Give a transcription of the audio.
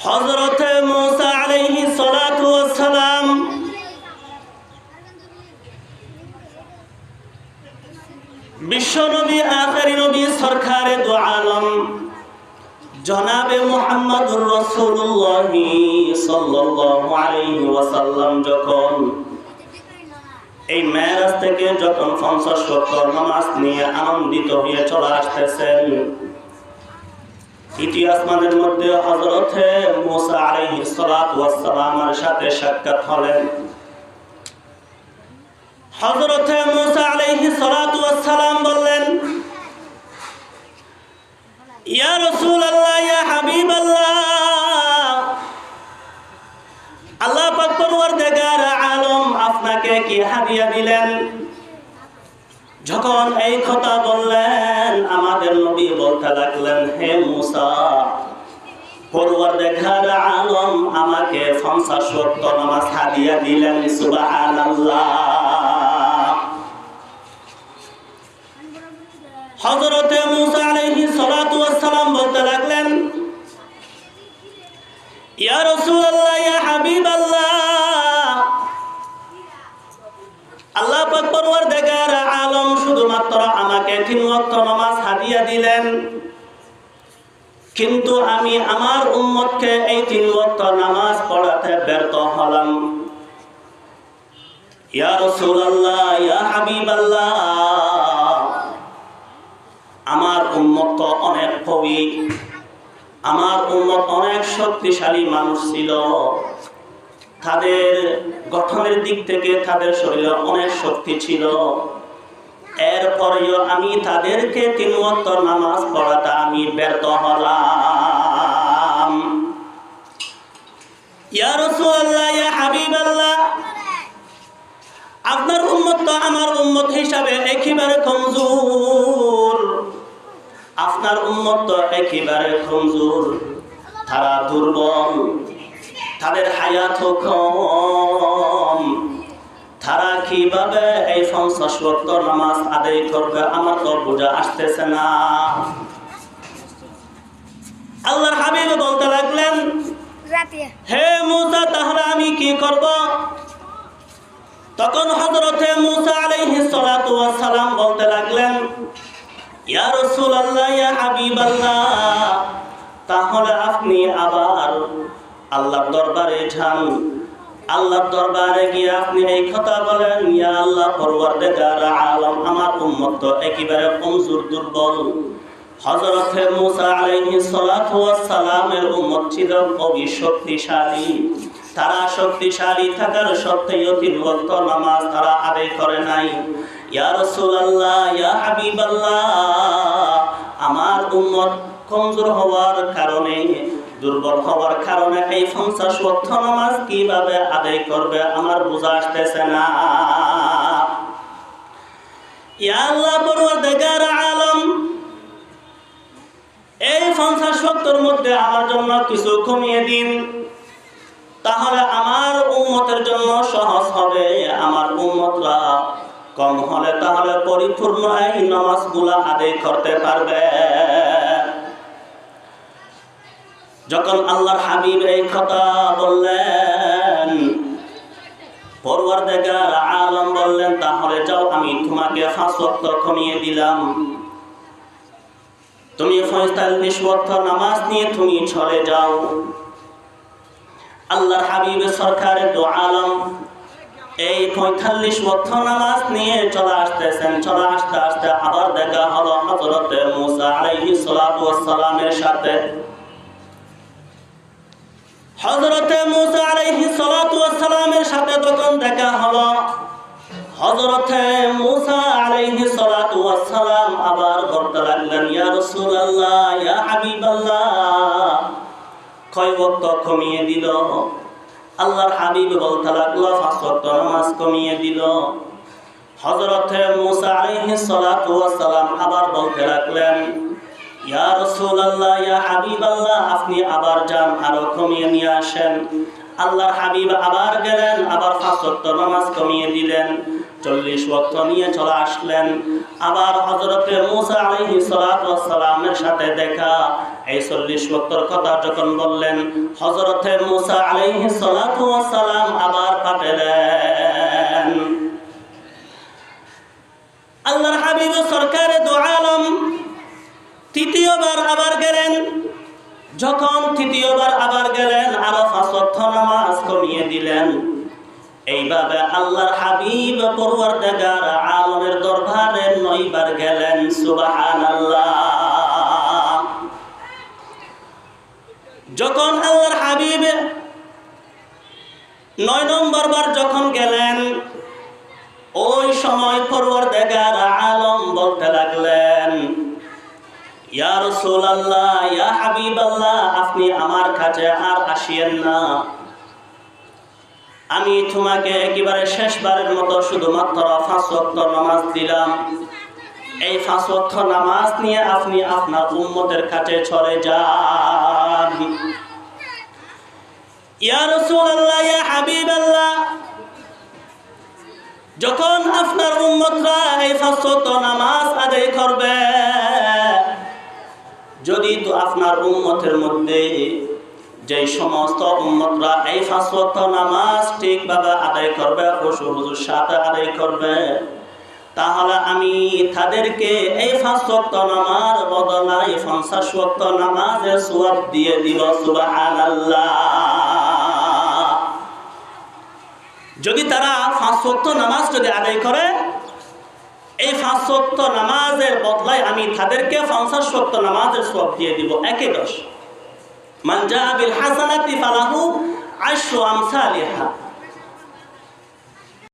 হযরতে মূসা আলাইহিস সালাতু ওয়াস সালাম বিশ্ব নবী, আখেরি নবী, সরকারে দু আলম জনাবে মুহাম্মদুর রাসূলুল্লাহ সাল্লাল্লাহু আলাইহি ওয়াসাল্লাম যখন এই মেরাজ থেকে যখন 50-70 নামাজ নিয়ে আনন্দিত হয়ে চলে আসতেছেন, তৃতীয় আসমানের মধ্যে হযরতে মূসা আলাইহিস সালাতু ওয়াস সালামের সাথে সাক্ষাৎ হলেন। হযরতে মূসা আলাইহিস সালাতু ওয়াস সালাম বললেন, ইয়া রাসূলুল্লাহ, ইয়া হাবিবাল্লাহ, আল্লাহ পাক পরওয়ারদিগার আলম আপনাকে কি হাদিয়া দিলেন? যখন এই কথা বললেন, আমাদের নবী বলতে লাগলেন, হে মূসা, পরওয়ারদিগার আলম আমাকে 50-70 নামাজ হাদিয়া দিলেন। সুবহানাল্লাহ। হযরতে মূসা আলাইহিস সালাতু ওয়াস সালাম বলতে লাগলেন, ইয়া রাসূলুল্লাহ, ইয়া হাবিবাল্লাহ, আল্লাহ পাক পরওয়ারদিগার আলম শুধুমাত্র আমাকে 3 ওয়াক্ত নামাজ হাদিয়া দিলেন, কিন্তু আমি আমার উম্মতকে এই 3 ওয়াক্ত নামাজ পড়াতে ব্যর্থ হলাম। ইয়া রাসূলুল্লাহ, ইয়া হাবিবাল্লাহ, আমার উম্মত তো অনেক কবি, আমার উম্মত অনেক শক্তিশালী মানুষ ছিল, তাদের গঠনের দিক থেকে তাদের শরীরে অনেক শক্তি ছিল, এরপরেও আমি তাদেরকে 3 ওয়াক্ত নামাজ পড়াতে আমি ব্যর্থ হলাম। ইয়া রাসূলুল্লাহ, ইয়া হাবিবাল্লাহ, আপনার উম্মত তো আমার উম্মত হিসাবে একেবারে কমজোর, আপনার উম্মত তো একেবারে কমজোর, তারা দুর্বল, তাদের হায়াত কম, তারা কিভাবে এই 50 ওয়াক্ত নামাজ আদায় করবে আমার তো বোঝা আসতেছে না। আল্লাহর হাবিব বলতে লাগলেন, হে মূসা, তাহলে আমি কি করব? তখন হযরতে মূসা আলাইহিস সালাতু ওয়াস সালাম বলতে লাগলেন, ইয়া রাসূলুল্লাহ, ইয়া হাবিবাল্লাহ, তাহলে আপনি আবার আল্লাহর দরবারে যান, আল্লাহর দরবারে গিয়ে আপনি এই কথা বলেন, ইয়া আল্লাহ পরওয়ারদিগার আলম, আমার উম্মত তো একেবারে কমজোর, দুর্বল। হযরতে মূসা আলাইহিস সালাতু ওয়াস সালামের উম্মত ছিল খুবই শক্তিশালী, তারা শক্তিশালী থাকার সত্ত্বেও 3 ওয়াক্ত নামাজ তারা আদায় করে নাই। ইয়া রাসূলুল্লাহ, ইয়া হাবিবাল্লাহ, আমার উম্মত কমজোর হওয়ার কারণে, দুর্বল হওয়ার কারণে এই 50 ওয়াক্ত নামাজ কিভাবে আদায় করবে আমার বোঝা আসতেছে না। ইয়া আল্লাহ পরওয়ারদিগার আলম, এই 50 ওয়াক্তের মধ্যে আমার জন্য কিছু কমিয়ে দিন, তাহলে আমার উম্মতের জন্য সহজ হবে। আমার উম্মতরা কম হলে তাহলে পরিপূর্ণ এই নামাজগুলো আদায় করতে পারবে। যখন আল্লাহর হাবিব এই কথা বললেন, পরওয়ারদিগার আলম বললেন, তাহলে যাও, আমি তোমাকে 5 ওয়াক্ত কমিয়ে দিলাম, তুমি 45 ওয়াক্ত নামাজ নিয়ে তুমি চলে যাও। আল্লাহর হাবিব সরকারে দু আলম এই 45 ওয়াক্ত নামাজ নিয়ে চলে আসতেছেন। চলে আসতে আসতে আবার দেখা হলো হযরতে মূসা আলাইহিস সালাতু ওয়াস সালামের সাথে। হযরতে মূসা আলাইহিস সালাতু ওয়াস সালামের সাথে যখন দেখা হলো, হযরতে মূসা আলাইহিস সালাতু ওয়াস সালাম আবার বলতে লাগলেন, ইয়া রাসূলুল্লাহ, ইয়া হাবিবাল্লাহ, কয় ওয়াক্ত কমিয়ে দিল? আল্লাহর হাবিব বলতে লাগলো, 5 ওয়াক্ত নামাজ কমিয়ে দিল। হযরতে মূসা আলাইহিস সালাতু ওয়াস সালাম আবার বলতে লাগলেন, ইয়া রাসূলুল্লাহ, ইয়া হাবিবাল্লাহ, আপনি আবার যান, আরো কমিয়ে নিয়ে আসেন। আল্লাহর হাবিব আবার গেলেন, আবার 5 ওয়াক্ত নামাজ কমিয়ে দিলেন। 40 ওয়াক্ত নিয়ে চলে আসলেন। আবার হযরতে মূসা আলাইহিস সালাতু ওয়াস সালামের সাথে দেখা, এই 40 ওয়াক্তর কথা যখন বললেন, হযরতে মূসা আলাইহিস সালাতু ওয়াস সালাম আবার পাঠালেন। আল্লাহর হাবিব সরকারে দু আলম তৃতীয়বার আবার গেলেন। যখন তৃতীয়বার আবার গেলেন, আরো 5 ওয়াক্ত নামাজ কমিয়ে দিলেন। এইভাবে আল্লাহর হাবিব পরওয়ারদিগার আলমের দরবারে 9 বার গেলেন। সুবহানাল্লাহ। যখন আল্লাহর হাবিব 9 নম্বর বার যখন গেলেন, ওই সময় পরওয়ারদিগার আলম বলতে লাগলেন, ইয়া রাসূলুল্লাহ, ইয়া হাবিবাল্লাহ, আপনি আমার কাছে আর আসিয়েন না। আমি তোমাকে একেবারে শেষবারের মতো শুধুমাত্র 5 ওয়াক্ত নামাজ দিলাম। এই 5 ওয়াক্ত নামাজ নিয়ে আপনি আপনার উম্মতের কাছে চলে যান। ইয়া রাসূলুল্লাহ, ইয়া হাবিবাল্লাহ, যখন আপনার উম্মতরা এই 5 ওয়াক্ত নামাজ আদায় করবে, যদি তো আপনার উম্মতের মধ্যে যে সমস্ত উম্মতরা এই 5 ওয়াক্ত নামাজ ঠিকভাবে আদায় করবে, খুশুর সাথে আদায় করবে, তাহলে আমি তাদেরকে এই 5 ওয়াক্ত নামাজ বদলে 50 ওয়াক্ত নামাজের সওয়াব দিয়ে দিব। সুবহানাল্লাহ। যদি তারা 5 ওয়াক্ত নামাজ যদি আদায় করে, এই 5 ওয়াক্ত নামাজের বদলায় আমি তাদেরকে 50 ওয়াক্ত নামাজের সওয়াব দিয়ে দিব। 1-10 মান জা বিল হাসানাতি ফালাহু 10 আমসালিহা।